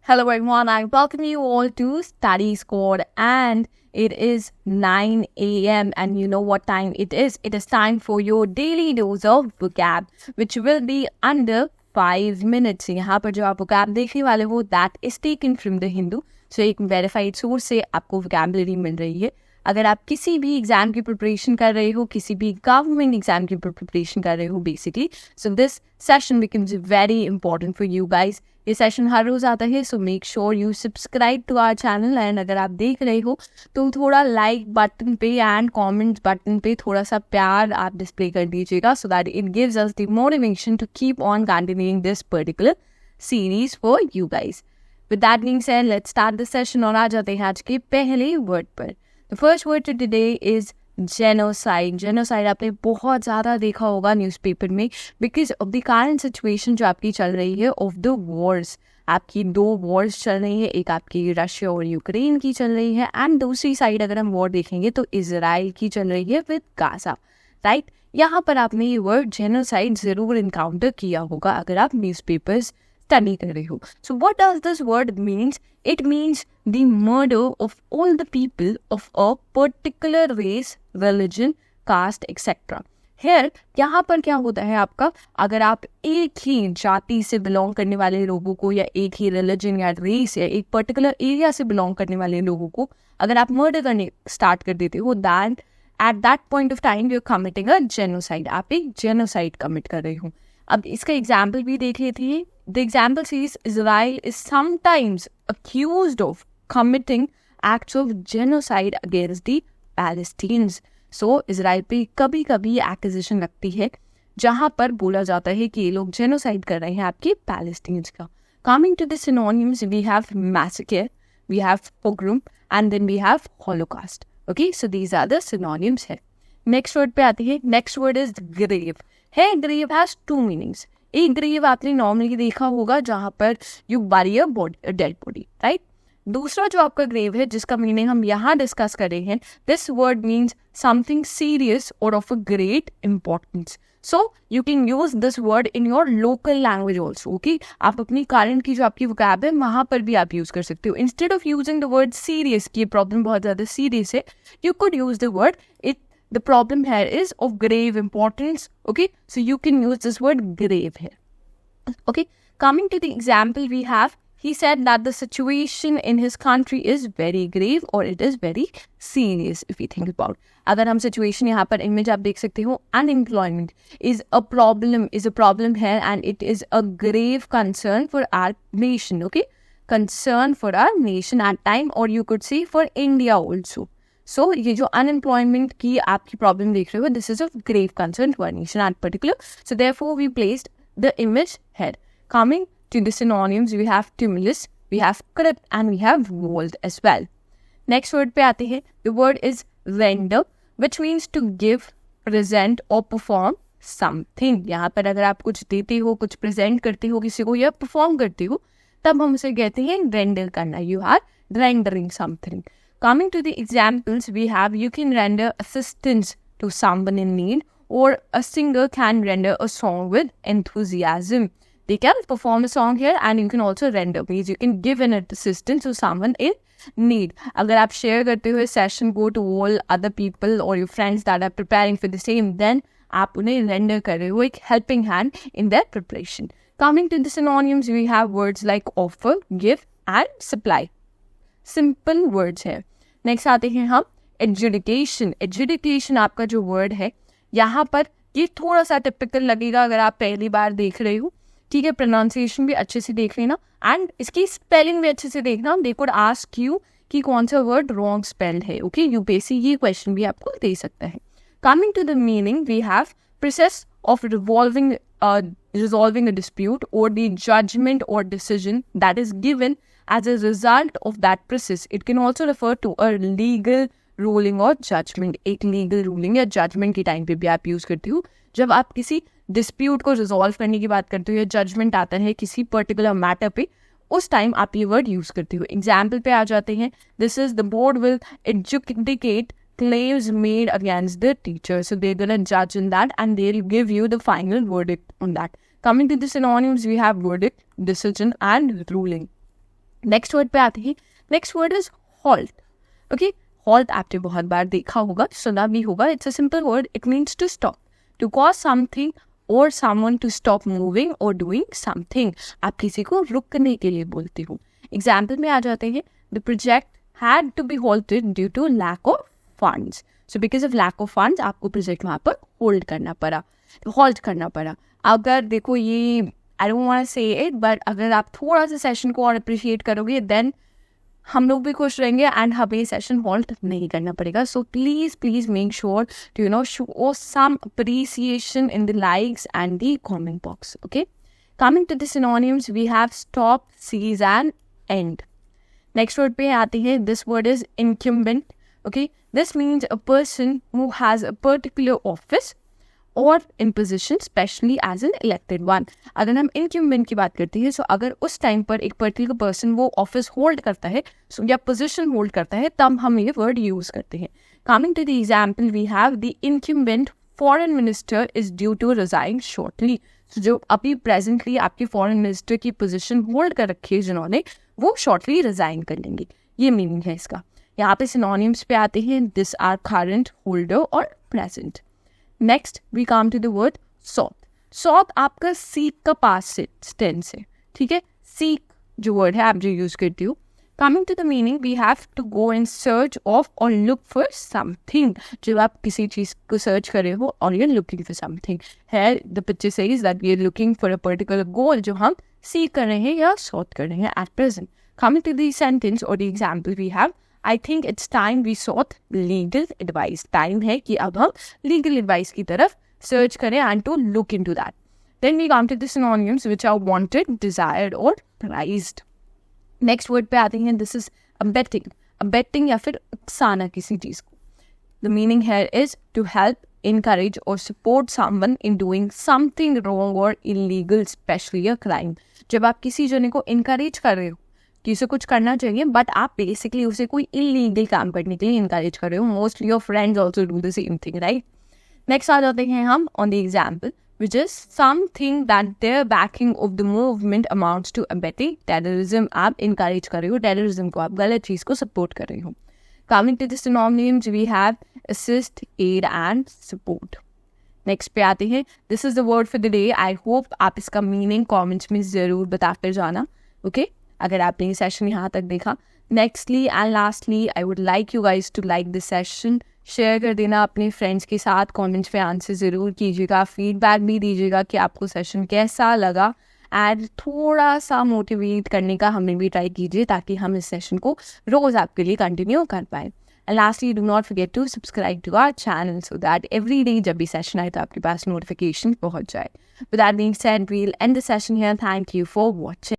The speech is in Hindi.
Hello everyone, I welcome you all to Study Squad and it is 9 a.m. and you know what time it is? It is time for your daily dose of vocab which will be under 5 minutes. यहाँ पर जो आप vocab देखने वाले हो that is taken from the Hindu. So एक verified source से आपको vocabulary मिल रही है. अगर आप किसी भी एग्जाम की प्रिपरेशन कर रहे हो, किसी भी गवर्नमेंट एग्जाम की प्रिपरेशन कर रहे हो basically, so this session becomes very important for you guys. ये सेशन हर रोज आता है, so make sure you subscribe to our channel. And अगर आप देख रहे हो तो थोड़ा लाइक बटन पे एंड कमेंट बटन पे थोड़ा सा प्यार आप डिस्प्ले कर दीजिएगा, so that it gives us the motivation to keep on continuing this particular series for you guys. With that being said, let's start the session और आ जाते हैं आज के पहले वर्ड पर. The first word to today is genocide. Genocide आपने बहुत ज़्यादा देखा होगा न्यूज़पेपर में because of the current situation जो आपकी चल रही है of the wars. आपकी 2 wars चल रही है, एक आपकी रशिया और यूक्रेन की चल रही है एंड दूसरी साइड अगर हम वॉर देखेंगे तो इजराइल की चल रही है विद गाजा, राइट. यहाँ पर आपने ये वर्ड जेनोसाइड ज़रूर इनकाउंटर किया होगा अगर आप न्यूज़पेपर्स स्टडी कर रहे हो. So what does this word means? It means the murder of all the people of a particular race, religion, caste, etc. Here, यहाँ पर क्या होता है आपका, अगर आप एक ही जाति से बिलोंग करने वाले लोगों को या एक ही रिलीजन या रेस या एक पर्टिकुलर एरिया से बिलोंग करने वाले लोगों को अगर आप मर्डर करने स्टार्ट कर देते हो, then at that point of time you are committing a genocide. आप एक जेनोसाइड कमिट कर रहे हो. अब इसका एग्जाम्पल भी देख लेते हैं. The example says Israel is sometimes accused of committing acts of genocide against the Palestinians. So Israel पे कभी कभी एक्यूजेशन लगती है जहाँ पर बोला जाता है कि ये लोग जेनोसाइड कर रहे हैं आपके पैलेस्टीनियंस का. Coming to the synonyms, we have massacre, we have pogrom, and then we have holocaust. Okay, so these are the synonyms here. Next word पे आती है. Next word is grave. Hey, grave has 2 meanings. एक ग्रेव आपने नॉर्मली देखा होगा जहाँ पर यू बरी अ डेड बॉडी, राइट. दूसरा जो आपका ग्रेव है जिसका मीनिंग हम यहाँ डिस्कस कर रहे हैं, this word means something serious और of a great importance. So you can use this word in your local language also. Okay, आप अपनी करंट की जो आपकी वोकैब है वहाँ पर भी आप यूज कर सकते हो. Instead of using the word serious की प्रॉब्लम बहुत ज़्यादा सीरियस है, you could use the word it. The problem here is of grave importance. Okay, so you can use this word grave here. Okay, coming to the example we have, he said that the situation in his country is very grave or it is very serious. If we think about, अगर हम situation यहाँ पर image आप देख सकते हो, unemployment is a problem here and it is a grave concern for our nation. Okay, concern for our nation at time, or you could say for India also. So, ये जो अनएम्प्लॉयमेंट की आपकी प्रॉब्लम देख रहे हो, this is of grave concern to our nation at particular. So therefore we placed the image head. Coming to the synonyms, we have tumulus, we have crypt and we have vault as well. Next word पे आते हैं. The word is render which means to give, present और परफॉर्म समथिंग. यहाँ पर अगर आप कुछ देते हो, कुछ प्रेजेंट करते हो किसी को या परफॉर्म करते हो, तब हम उसे कहते हैं रेंडर करना. You are rendering something. Coming to the examples, we have you can render assistance to someone in need, or a singer can render a song with enthusiasm. They can perform a song here and you can also render, means you can give an assistance to someone in need. अगर आप share करते हो session go to all other people or your friends that are preparing for the same, then आप उन्हें render कर रहे हो एक helping hand in their preparation. Coming to the synonyms, we have words like offer, give and supply. Simple words है. नेक्स्ट आते हैं हम एजुडिकेशन. एजुडिकेशन आपका जो वर्ड है यहाँ पर ये थोड़ा सा टिपिकल लगेगा अगर आप पहली बार देख रहे हो, ठीक है. प्रोनाउंसिएशन भी अच्छे से देख लेना एंड इसकी स्पेलिंग भी अच्छे से देखना. दे कुड आस्क यू कि कौन सा वर्ड रॉन्ग स्पेल्ड है. ओके, यूपीएससी ये क्वेश्चन भी आपको दे सकता है. Coming to the meaning, we have process of resolving a dispute or the judgment or decision that is given as a result of that process. It can also refer to a legal ruling or judgment. एक legal ruling या judgment के टाइम पे भी आप यूज करते हो जब आप किसी dispute को resolve करने की बात करते हो या judgment आता है किसी particular matter पे, उस टाइम आप ये word यूज करते हो. Example पे आ जाते हैं. This is the board will adjudicate claims made against the teacher. So they're going to judge in that and they'll give you the final verdict on that. Coming to the synonyms, we have verdict, decision and ruling. Next word पे आते हैं. Next word is halt. Okay, halt आपने बहुत बार देखा होगा, सुना भी होगा. It's a simple word. It means to stop, to cause something और समवन टू स्टॉप मूविंग और डूइंग समथिंग. आप किसी को रुकने के लिए बोलते हो. एग्जाम्पल में आ जाते हैं. The project had to be halted due to lack of funds. So because of lack of funds आपको प्रोजेक्ट वहाँ पर होल्ड करना पड़ा, होल्ड करना पड़ा. अगर देखो ये आई डोंट वांट टू से इट, बट अगर आप थोड़ा सा सेशन को और अप्रिशिएट करोगे देन हम लोग भी खुश रहेंगे एंड हमें सेशन होल्ड नहीं करना पड़ेगा. So please make sure to show some appreciation in the likes and the comment box. Okay, coming to the synonyms we have stop, cease and end. Next word पे आती है. This word is incumbent. Okay, this means a person who has a particular office और in position specially as an elected one. अगर हम इनक्यूमेंट की बात करते हैं, सो अगर उस टाइम पर एक पर्टिकुलर पर्सन वो ऑफिस होल्ड करता है या पोजिशन होल्ड करता है, तब हम ये वर्ड यूज करते हैं. Coming to the example we have the incumbent foreign minister is due to resign shortly. जो अभी प्रेजेंटली आपके फॉरेन मिनिस्टर की पोजिशन होल्ड कर रखी है जिन्होंने, वो शॉर्टली रिजाइन कर लेंगे. ये मीनिंग है इसका. यहाँ पे सिनोनिम्स पे आते हैं. दिस आर करंट, होल्डर और present. Next we come to the word sought. Sought आपका सीक का पास्ट टेंस है. ठीक है, सीक जो वर्ड है आप जो यूज करती हो. Coming to the meaning we have to go in search of और लुक फॉर समथिंग. जब आप किसी चीज को सर्च कर रहे हो और you are looking for something, है the picture says that we are looking for a particular goal जो हम सीक कर रहे हैं या सॉट कर रहे हैं at present. Coming to the sentence और the example we have. I think it's time we sought legal advice. Time है कि अब हम legal advice की तरफ search करें and to look into that. Then we come to the synonyms which are wanted, desired or prized. Next word पे आते हैं. This is abetting. Abetting या फिर उकसाना किसी चीज़ को. The meaning here is to help, encourage or support someone in doing something wrong or illegal, especially a crime. जब आप किसी जने को encourage कर रहे हो कि उसे कुछ करना चाहिए, बट आप बेसिकली उसे कोई इलीगल काम करने के लिए इनकरेज कर रहे हो. Mostly your friends also do the same thing, right. Next आ जाते हैं हम on the example which is something that their backing of the movement amounts to abetting terrorism. आप इनकरेज कर रहे हो टेररिज्म को, आप गलत चीज़ को सपोर्ट कर रहे हो. Coming to the synonyms we have assist, aid and support. Next पे आते हैं. This is the word for the day. I hope आप इसका मीनिंग कॉमेंट्स में ज़रूर बताकर जाना. ओके, अगर आपने ये सेशन यहाँ तक देखा. Nextly and lastly I would like you guys to like this session. Share कर देना अपने फ्रेंड्स के साथ. कमेंट्स पे आंसर ज़रूर कीजिएगा. फीडबैक भी दीजिएगा कि आपको सेशन कैसा लगा एंड थोड़ा सा मोटिवेट करने का हमें भी ट्राई कीजिए ताकि हम इस सेशन को रोज़ आपके लिए कंटिन्यू कर पाएँ. And lastly do not forget to subscribe to our channel so that every day जब भी सेशन आए तो आपके पास नोटिफिकेशन पहुँच जाए. With that being said we will end the session here. Thank you for watching.